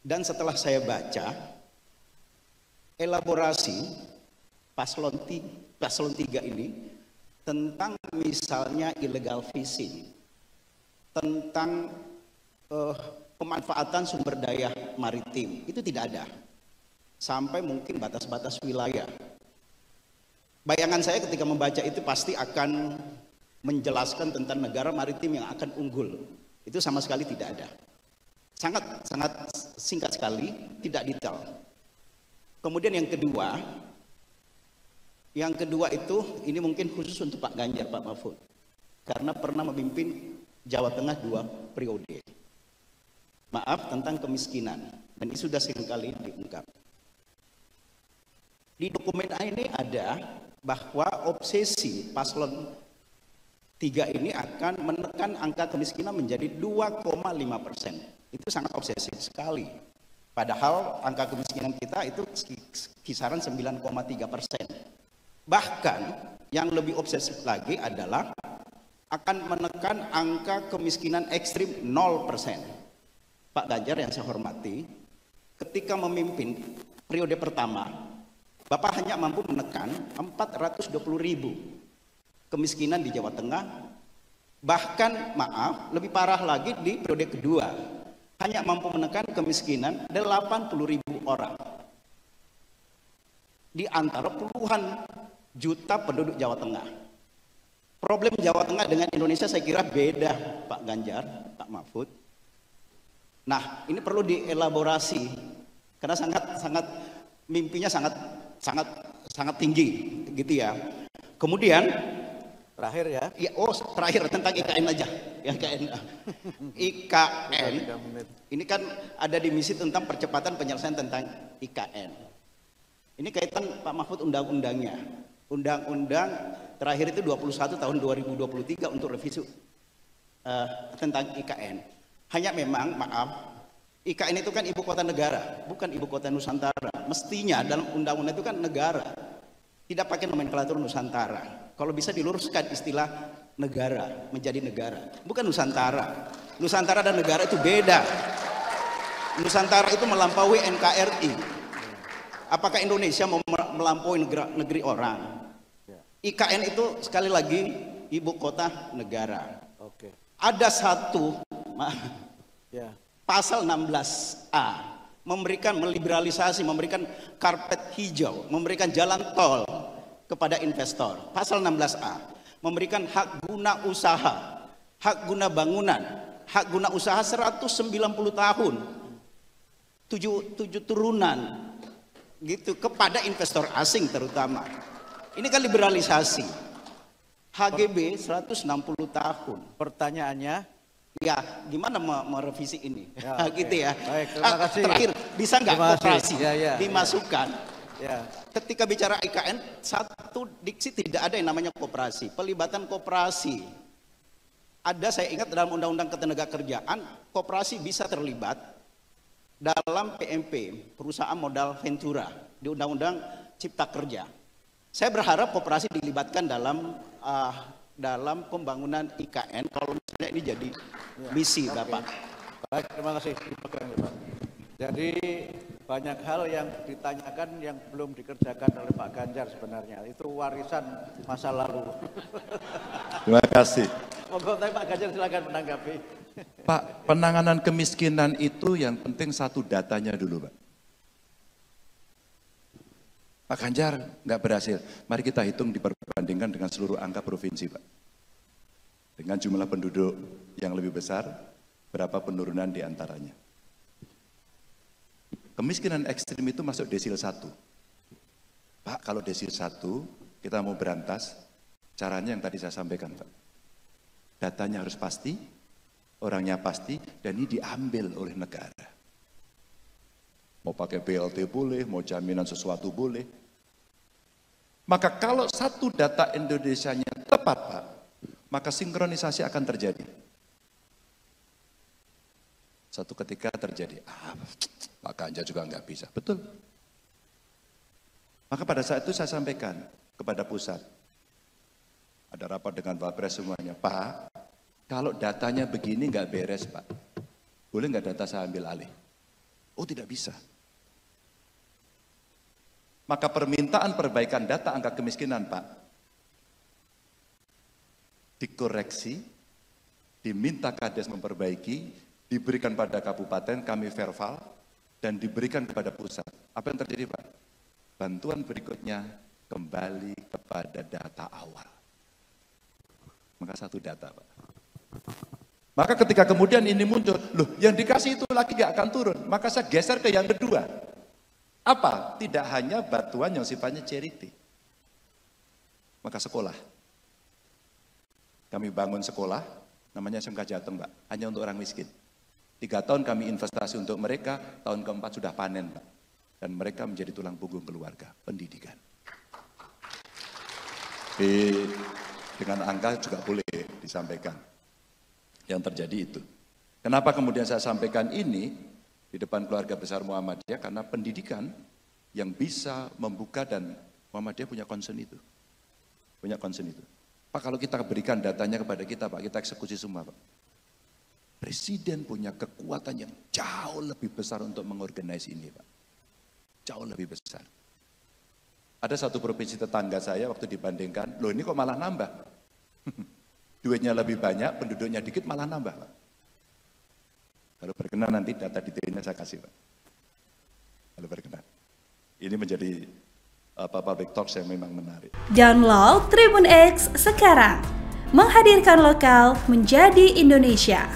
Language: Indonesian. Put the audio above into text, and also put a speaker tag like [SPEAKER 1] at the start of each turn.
[SPEAKER 1] Dan setelah saya baca elaborasi paslon 3 ini tentang misalnya illegal fishing, tentang pemanfaatan sumber daya maritim, itu tidak ada. Sampai mungkin batas-batas wilayah. Bayangan saya ketika membaca itu pasti akan menjelaskan tentang negara maritim yang akan unggul. Itu sama sekali tidak ada. Sangat singkat sekali, tidak detail. Kemudian yang kedua itu ini mungkin khusus untuk Pak Ganjar, Pak Mahfud, karena pernah memimpin Jawa Tengah 2 periode. Maaf, tentang kemiskinan, dan itu sudah seringkali diungkap. Di dokumen ini ada bahwa obsesi paslon 3 ini akan menekan angka kemiskinan menjadi 2,5%. Itu sangat obsesif sekali. Padahal angka kemiskinan kita itu kisaran 9,3%. Bahkan yang lebih obsesif lagi adalah akan menekan angka kemiskinan ekstrim 0%. Pak Ganjar yang saya hormati, ketika memimpin periode pertama, Bapak hanya mampu menekan 420.000 kemiskinan di Jawa Tengah. Bahkan maaf, lebih parah lagi di periode kedua, hanya mampu menekan kemiskinan 80.000 orang di antara puluhan juta penduduk Jawa Tengah. Problem Jawa Tengah dengan Indonesia saya kira beda, Pak Ganjar, Pak Mahfud. Nah, ini perlu dielaborasi karena sangat mimpinya sangat tinggi gitu ya. Kemudian
[SPEAKER 2] terakhir ya.
[SPEAKER 1] Terakhir tentang IKN aja. IKN. Ini kan ada di misi tentang percepatan penyelesaian tentang IKN. Ini kaitan Pak Mahfud undang-undangnya. Undang-undang terakhir itu 21 tahun 2023 untuk revisi tentang IKN. Hanya memang maaf, IKN itu kan ibu kota negara, bukan ibu kota Nusantara. Mestinya dalam undang-undang itu kan negara, tidak pakai nomenklatur Nusantara. Kalau bisa diluruskan istilah negara menjadi negara, bukan Nusantara. Nusantara dan negara itu beda. Nusantara itu melampaui NKRI. Apakah Indonesia mau melampaui negeri orang? IKN itu sekali lagi ibu kota negara. Ada satu pasal 16A meliberalisasi, memberikan karpet hijau, memberikan jalan tol kepada investor. Pasal 16A memberikan hak guna usaha, hak guna bangunan, hak guna usaha 190 tahun, 7 turunan gitu kepada investor asing terutama. Ini kan liberalisasi. HGB 160 tahun.
[SPEAKER 2] Pertanyaannya,
[SPEAKER 1] ya gimana merevisi ini?
[SPEAKER 2] Ya,
[SPEAKER 1] gitu ya.
[SPEAKER 2] Baik, terima kasih.
[SPEAKER 1] Terakhir, bisa nggak koperasi dimasukkan?
[SPEAKER 2] Ya.
[SPEAKER 1] Ketika bicara IKN, satu diksi tidak ada yang namanya koperasi. Pelibatan koperasi. Ada, saya ingat dalam Undang-Undang Ketenagakerjaan, koperasi bisa terlibat dalam PMP, perusahaan modal ventura, di Undang-Undang Cipta Kerja. Saya berharap koperasi dilibatkan dalam pembangunan IKN kalau misalnya ini jadi misi Bapak.
[SPEAKER 2] Baik, terima kasih. Jadi banyak hal yang ditanyakan yang belum dikerjakan oleh Pak Ganjar sebenarnya. Itu warisan masa lalu.
[SPEAKER 3] Terima kasih.
[SPEAKER 2] Monggo, Pak Ganjar silakan menanggapi.
[SPEAKER 3] Pak, penanganan kemiskinan itu yang penting satu datanya dulu, Pak. Pak Ganjar nggak berhasil. Mari kita hitung diperbandingkan dengan seluruh angka provinsi, Pak. Dengan jumlah penduduk yang lebih besar, berapa penurunan di antaranya. Kemiskinan ekstrim itu masuk desil 1. Pak, kalau desil 1 kita mau berantas, caranya yang tadi saya sampaikan, Pak. Datanya harus pasti, orangnya pasti, dan ini diambil oleh negara. Mau pakai BLT boleh, mau jaminan sesuatu boleh. Maka kalau satu data Indonesianya tepat, Pak, maka sinkronisasi akan terjadi. Satu ketika terjadi, Pak Ganjar juga nggak bisa. Betul. Maka pada saat itu saya sampaikan kepada pusat. Ada rapat dengan Pak Pres semuanya. Pak, kalau datanya begini nggak beres, Pak. Boleh nggak data saya ambil alih? Oh tidak bisa. Maka permintaan perbaikan data angka kemiskinan Pak, dikoreksi, diminta Kades memperbaiki, diberikan pada kabupaten, kami verbal, dan diberikan kepada pusat. Apa yang terjadi Pak? Bantuan berikutnya kembali kepada data awal. Maka satu data Pak. Maka ketika kemudian ini muncul, loh yang dikasih itu lagi gak akan turun, maka saya geser ke yang kedua. Apa? Tidak hanya bantuan yang sifatnya charity. Maka sekolah. Kami bangun sekolah, namanya SMK Jateng Pak, hanya untuk orang miskin. 3 tahun kami investasi untuk mereka, tahun keempat sudah panen Pak. Dan mereka menjadi tulang punggung keluarga, pendidikan. Dengan angka juga boleh disampaikan. Yang terjadi itu. Kenapa kemudian saya sampaikan ini di depan keluarga besar Muhammadiyah? Karena pendidikan yang bisa membuka, dan Muhammadiyah punya concern itu. Punya concern itu. Pak, kalau kita berikan datanya kepada kita Pak, kita eksekusi semua Pak. Presiden punya kekuatan yang jauh lebih besar untuk mengorganize ini Pak. Jauh lebih besar. Ada satu provinsi tetangga saya waktu dibandingkan, loh ini kok malah nambah. Duitnya lebih banyak, penduduknya dikit malah nambah Pak. Kalau berkenan nanti data detailnya saya kasih Pak. Kalau berkenan. Ini menjadi public talks yang memang menarik.
[SPEAKER 4] Download Tribun X sekarang. Menghadirkan lokal menjadi Indonesia.